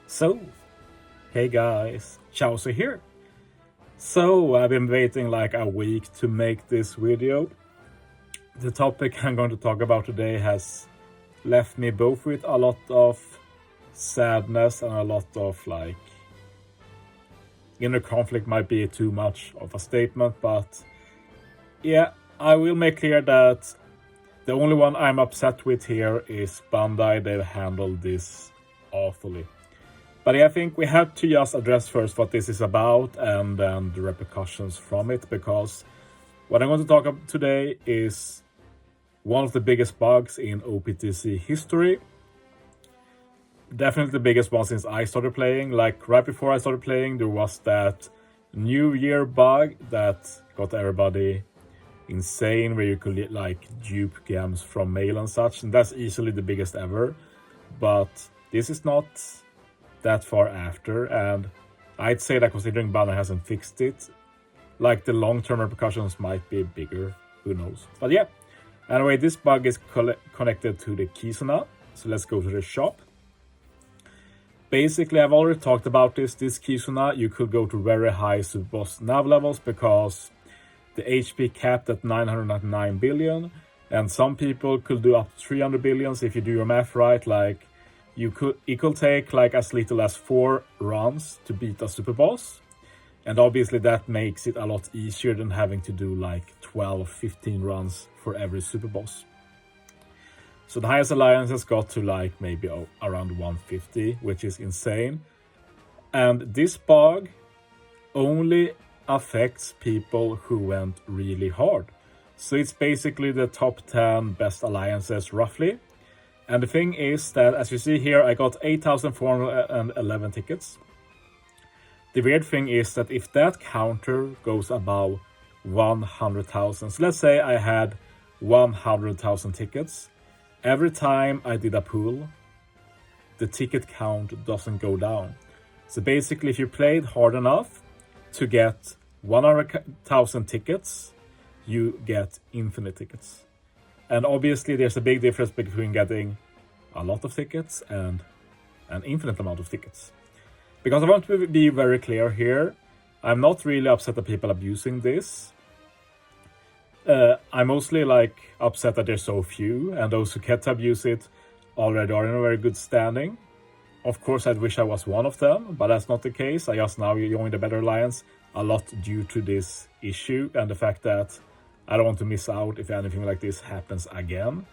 So, hey guys, Chauzu here. So, I've been waiting like a week to make this video. The topic I'm going to talk about today has left me both with a lot of sadness and a lot of inner conflict might be too much of a statement, but yeah, I will make clear that the only one I'm upset with here is Bandai. They've handled this awfully. But yeah, I think we have to just address first what this is about and then the repercussions from it, because what I'm going to talk about today is one of the biggest bugs in OPTC history. Definitely the biggest one since I started playing. Like right before I started playing, there was that New Year bug that got everybody insane, where you could like dupe gems from mail and such, and that's easily the biggest ever. But this is not that far after, and I'd say that considering Bandai hasn't fixed it, like the long-term repercussions might be bigger, who knows. But yeah, anyway, this bug is connected to the Kizuna, so let's go to the shop. Basically, I've already talked about this Kizuna, you could go to very high sub-boss nav levels because the HP capped at 999 billion, and some people could do up to 300 billions if you do your math right. Like it could take like as little as 4 runs to beat a super boss, and obviously that makes it a lot easier than having to do like 12-15 runs for every super boss. So the highest alliance has got to like maybe around 150, which is insane. And this bug only affects people who went really hard. So it's basically the top 10 best alliances roughly. And the thing is that, as you see here, I got 8,411 tickets. The weird thing is that if that counter goes above 100,000, so let's say I had 100,000 tickets, every time I did a pull, the ticket count doesn't go down. So basically, if you played hard enough to get 100,000 tickets, you get infinite tickets. And obviously there's a big difference between getting a lot of tickets and an infinite amount of tickets. Because I want to be very clear here, I'm not really upset that people are abusing this. I'm mostly like upset that there's so few, and those who get to abuse it already are in a very good standing. Of course, I wish I was one of them, but that's not the case. I just now joined the Better Alliance a lot due to this issue and the fact that I don't want to miss out if anything like this happens again.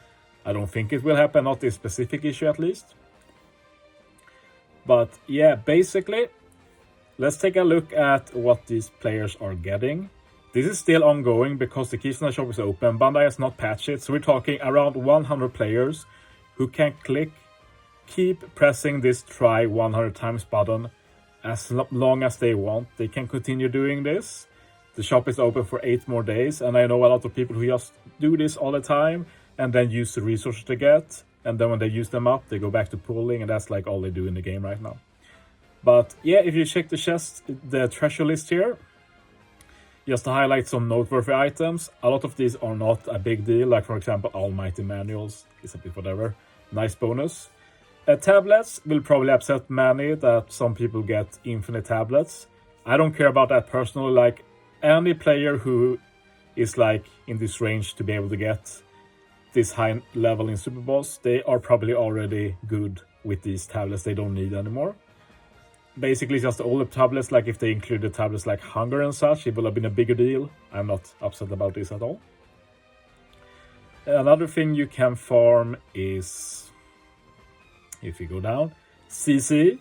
I don't think it will happen, not this specific issue at least. But yeah, basically, let's take a look at what these players are getting. This is still ongoing because the Kizuna shop is open. Bandai has not patched it, so we're talking around 100 players who can keep pressing this try 100 times button as long as they want. They can continue doing this. The shop is open for 8 more days, and I know a lot of people who just do this all the time and then use the resources they get, and then when they use them up, they go back to pulling, and that's like all they do in the game right now. But yeah, if you check the treasure list here, just to highlight some noteworthy items, a lot of these are not a big deal, like for example, Almighty Manuals is a bit whatever, nice bonus. Tablets will probably upset many that some people get infinite tablets. I don't care about that personally, like any player who is like in this range to be able to get this high level in Super Boss, they are probably already good with these tablets. They don't need anymore. Basically just all the tablets, like if they include the tablets like Hunger and such, it will have been a bigger deal. I'm not upset about this at all. Another thing you can farm is, if you go down, CC.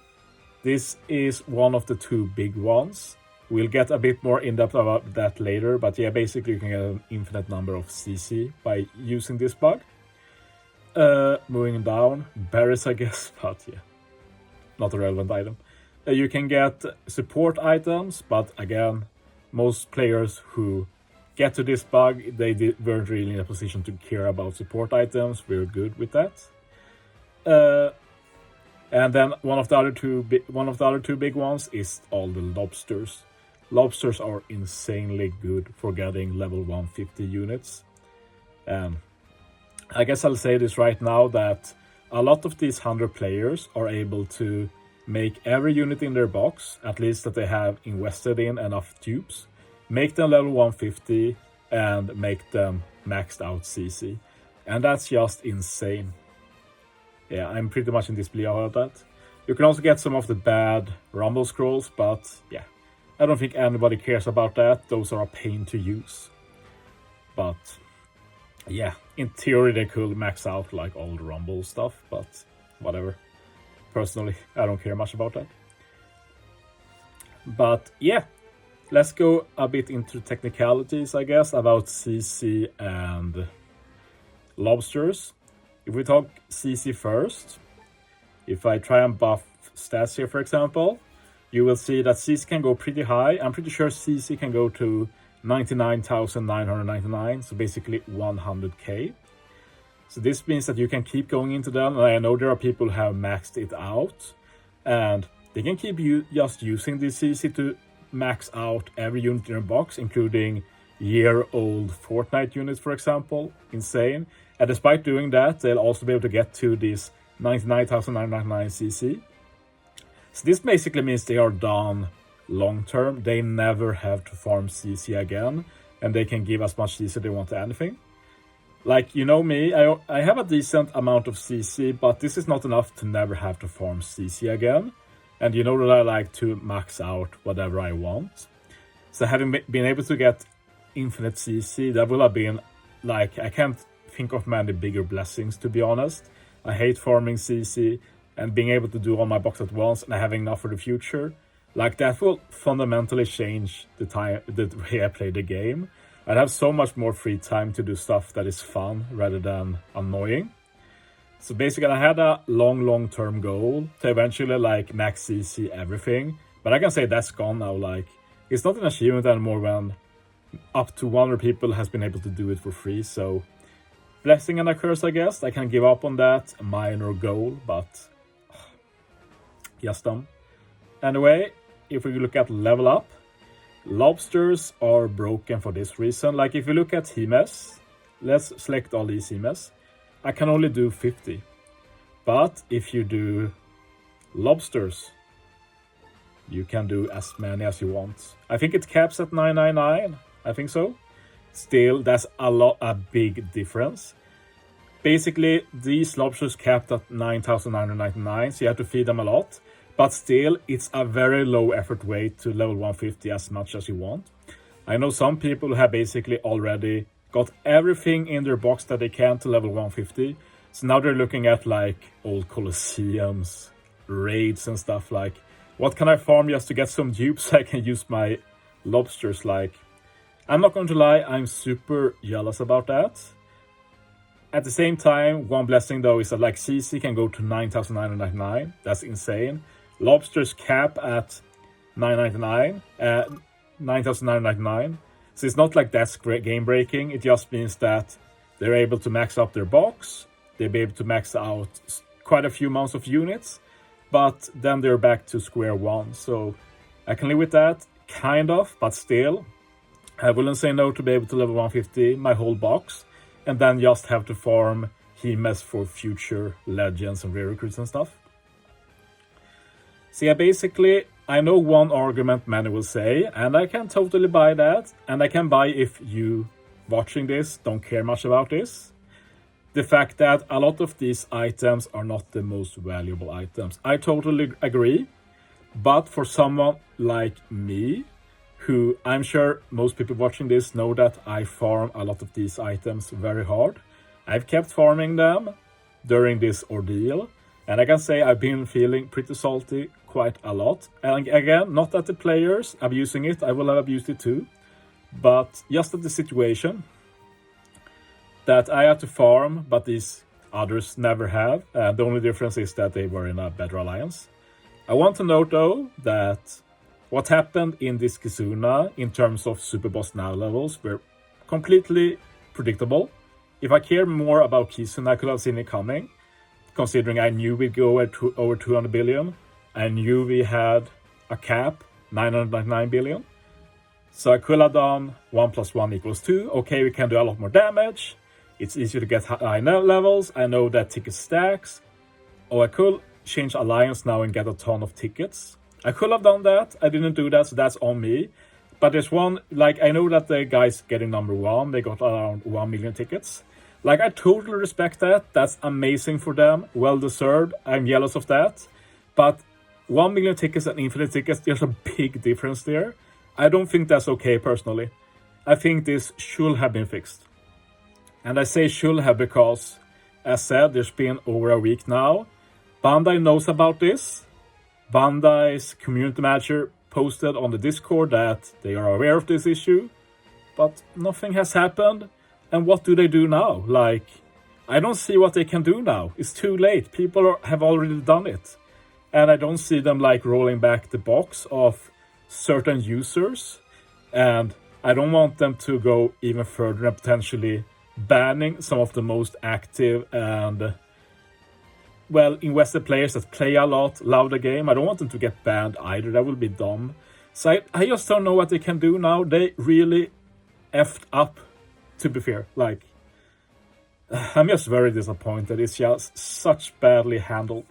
This is one of the 2 big ones. We'll get a bit more in-depth about that later, but yeah, basically you can get an infinite number of CC by using this bug. Moving down, berries I guess, but yeah, not a relevant item. You can get support items, but again, most players who get to this bug, they weren't really in a position to care about support items. We're good with that. And then one of the other two big ones is all the lobsters. Lobsters are insanely good for getting level 150 units. I guess I'll say this right now that a lot of these 100 players are able to make every unit in their box, at least that they have invested in enough dupes, make them level 150 and make them maxed out CC. And that's just insane. Yeah, I'm pretty much in disbelief about that. You can also get some of the bad rumble scrolls, but yeah, I don't think anybody cares about that. Those are a pain to use. But yeah, in theory they could max out like all the rumble stuff, but whatever. Personally, I don't care much about that. But yeah, let's go a bit into technicalities, I guess, about CC and lobsters. If we talk CC first, if I try and buff stats here, for example, you will see that CC can go pretty high. I'm pretty sure CC can go to 99,999, so basically 100k. So this means that you can keep going into them, and I know there are people who have maxed it out, and they can keep just using this CC to max out every unit in their box, including year-old Fortnite units, for example. Insane. And despite doing that, they'll also be able to get to this 99,999 CC. So this basically means they are done long-term. They never have to farm CC again, and they can give as much CC they want to anything. Like, you know me, I have a decent amount of CC, but this is not enough to never have to farm CC again. And you know that I like to max out whatever I want. So having been able to get infinite CC, that will have been, like, I can't think of many bigger blessings, to be honest. I hate farming CC, and being able to do all my box at once and having enough for the future, like, that will fundamentally change the way I play the game. I'd have so much more free time to do stuff that is fun rather than annoying. So basically I had a long-term goal to eventually like max CC everything, but I can say that's gone now. Like, it's not an achievement anymore when up to 100 people has been able to do it for free. So blessing and a curse, I guess. I can give up on that minor goal, but yes, dumb. Anyway, if we look at level up, lobsters are broken for this reason. Like, if you look at Hemes, let's select all these Hemes. I can only do 50. But if you do lobsters, you can do as many as you want. I think it caps at 999. I think so. Still, that's a big difference. Basically, these lobsters capped at 9,999, so you have to feed them a lot. But still, it's a very low effort way to level 150 as much as you want. I know some people who have basically already got everything in their box that they can to level 150. So now they're looking at like old Colosseums, raids and stuff like, what can I farm just to get some dupes so I can use my lobsters? Like, I'm not going to lie, I'm super jealous about that. At the same time, one blessing though is that like CC can go to 9,999. That's insane. Lobsters cap at 9,999. So it's not like that's great game breaking. It just means that they're able to max up their box. They'll be able to max out quite a few amounts of units, but then they're back to square one. So I can live with that, kind of, but still, I wouldn't say no to be able to level 150 my whole box, and then just have to farm Hemes for future legends and rare recruits and stuff. So yeah, basically, I know one argument many will say, and I can totally buy that, and I can buy if you watching this don't care much about this. The fact that a lot of these items are not the most valuable items. I totally agree, but for someone like me, who I'm sure most people watching this know that I farm a lot of these items very hard. I've kept farming them during this ordeal, and I can say I've been feeling pretty salty quite a lot. And again, not at the players abusing it, I will have abused it too, but just at the situation that I had to farm, but these others never have. The only difference is that they were in a better alliance. I want to note though that what happened in this Kizuna in terms of Super Boss Now levels were completely predictable. If I cared more about Kizuna, I could have seen it coming, considering I knew we'd go over 200 billion. I knew we had a cap, 999 billion. So I could have done 1 + 1 = 2. Okay, we can do a lot more damage. It's easier to get high levels. I know that ticket stacks. Or I could change alliance now and get a ton of tickets. I could have done that. I didn't do that, so that's on me. But there's one, like, I know that the guys getting number 1, they got around 1 million tickets. Like, I totally respect that. That's amazing for them. Well deserved. I'm jealous of that. But 1 million tickets and infinite tickets, there's a big difference there. I don't think that's okay personally. I think this should have been fixed. And I say should have because, as said, there's been over a week now. Bandai knows about this. Bandai's community manager posted on the Discord that they are aware of this issue. But nothing has happened. And what do they do now? Like, I don't see what they can do now. It's too late. People have already done it. And I don't see them like rolling back the box of certain users. And I don't want them to go even further and potentially banning some of the most active and, well, invested players that play a lot, love the game. I don't want them to get banned either. That would be dumb. So I just don't know what they can do now. They really effed up, to be fair. Like, I'm just very disappointed. It's just such badly handled.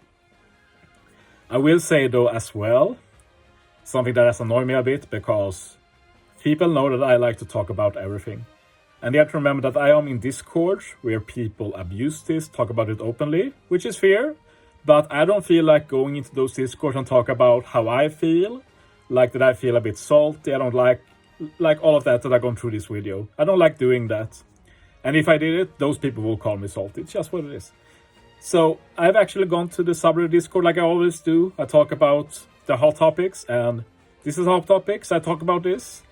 I will say though as well, something that has annoyed me a bit, because people know that I like to talk about everything. And you have to remember that I am in Discord where people abuse this, talk about it openly, which is fair. But I don't feel like going into those Discords and talk about how I feel, like that I feel a bit salty. I don't like all of that I've gone through this video. I don't like doing that. And if I did it, those people will call me salty. It's just what it is. So I've actually gone to the subreddit Discord like I always do. I talk about the hot topics, and this is hot topics. I talk about this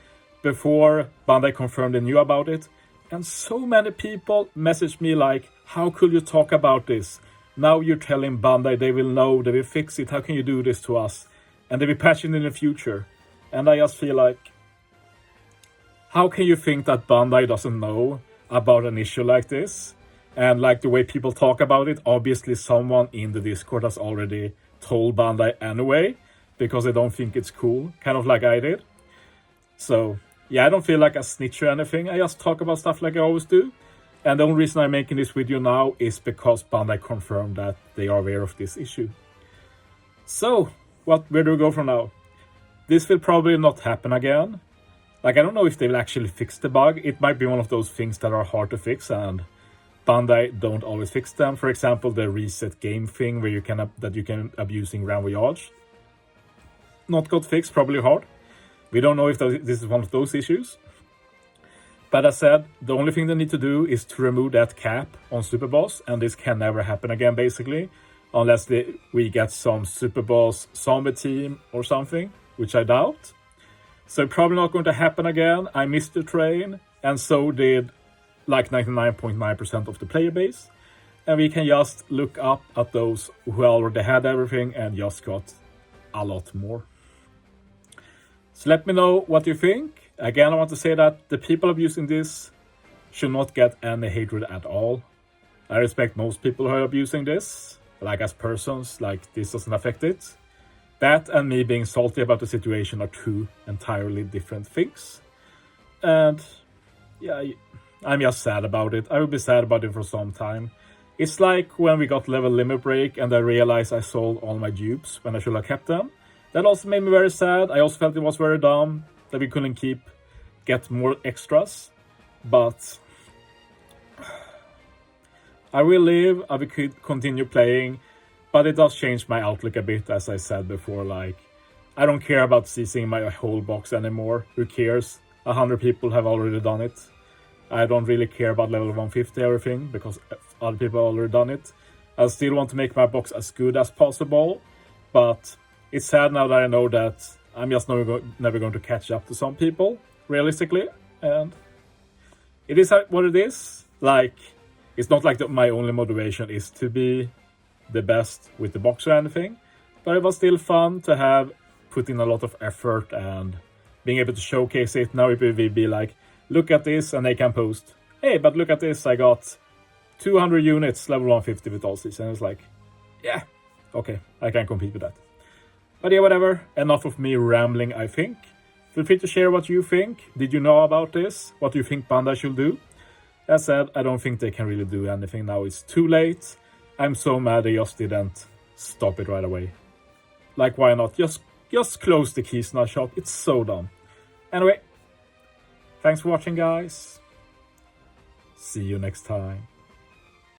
before Bandai confirmed they knew about it. And so many people messaged me like, how could you talk about this? Now you're telling Bandai they will know, they will fix it. How can you do this to us? And they will patch it in the future. And I just feel like, how can you think that Bandai doesn't know about an issue like this? And like the way people talk about it, obviously someone in the Discord has already told Bandai anyway, because they don't think it's cool, kind of like I did. So yeah, I don't feel like a snitch or anything. I just talk about stuff like I always do. And the only reason I'm making this video now is because Bandai confirmed that they are aware of this issue. So, where do we go from now? This will probably not happen again. Like, I don't know if they will actually fix the bug. It might be one of those things that are hard to fix and Bandai don't always fix them. For example, the reset game thing where you can abuse in Grand Voyage. Not got fixed, probably hard. We don't know if this is one of those issues. But as said, the only thing they need to do is to remove that cap on Super Boss, and this can never happen again, basically, unless we get some Super Boss zombie team or something, which I doubt. So probably not going to happen again. I missed the train, and so did like 99.9% of the player base. And we can just look up at those who already had everything and just got a lot more. So let me know what you think. Again, I want to say that the people abusing this should not get any hatred at all. I respect most people who are abusing this, like as persons, like this doesn't affect it. That and me being salty about the situation are two entirely different things. And yeah, I'm just sad about it. I will be sad about it for some time. It's like when we got level limit break and I realized I sold all my dupes when I should have kept them. That also made me very sad. I also felt it was very dumb that we couldn't get more extras. But I will live, I will continue playing. But it does change my outlook a bit, as I said before. Like, I don't care about seizing my whole box anymore. Who cares? 100 people have already done it. I don't really care about level 150 everything, because other people have already done it. I still want to make my box as good as possible. But it's sad now that I know that I'm just never going to catch up to some people, realistically. And it is what it is. Like, it's not like my only motivation is to be the best with the box or anything, but it was still fun to have put in a lot of effort and being able to showcase it. Now it will be like, look at this, and they can post, hey, but look at this, I got 200 units level 150 with all season. And it's like, yeah, okay, I can compete with that. But yeah, whatever, enough of me rambling, I think. Feel free to share what you think. Did you know about this? What do you think Bandai should do? As said, I don't think they can really do anything now. It's too late. I'm so mad they just didn't stop it right away. Like, why not? Just close the Kizuna shop. It's so dumb. Anyway, thanks for watching, guys. See you next time.